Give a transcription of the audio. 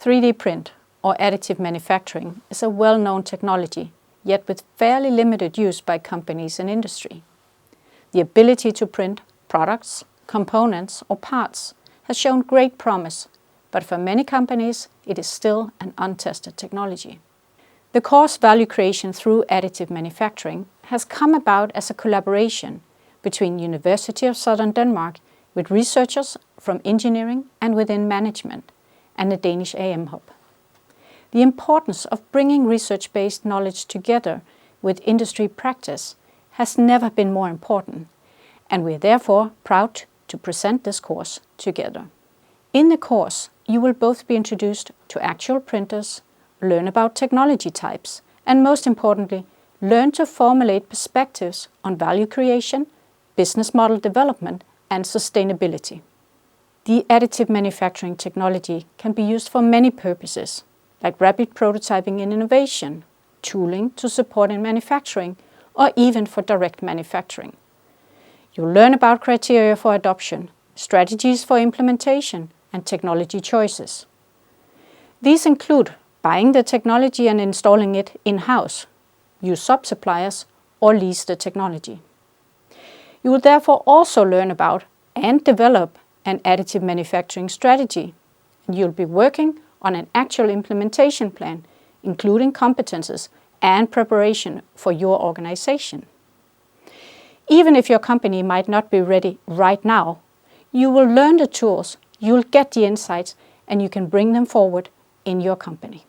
3D print or additive manufacturing is a well-known technology, yet with fairly limited use by companies and industry. The ability to print products, components or parts has shown great promise, but for many companies it is still an untested technology. The course Value Creation through Additive Manufacturing has come about as a collaboration between University of Southern Denmark with researchers from engineering and within management and the Danish AM Hub. The importance of bringing research-based knowledge together with industry practice has never been more important, and we are therefore proud to present this course together. In the course, you will both be introduced to actual printers, learn about technology types, and most importantly, learn to formulate perspectives on value creation, business model development, and sustainability. The additive manufacturing technology can be used for many purposes, like rapid prototyping and innovation, tooling to support in manufacturing, or even for direct manufacturing. You'll learn about criteria for adoption, strategies for implementation, and technology choices. These include buying the technology and installing it in-house, use sub-suppliers, or lease the technology. You will therefore also learn about and develop an additive manufacturing strategy, and you'll be working on an actual implementation plan, including competences and preparation for your organization. Even if your company might not be ready right now, you will learn the tools, you'll get the insights, and you can bring them forward in your company.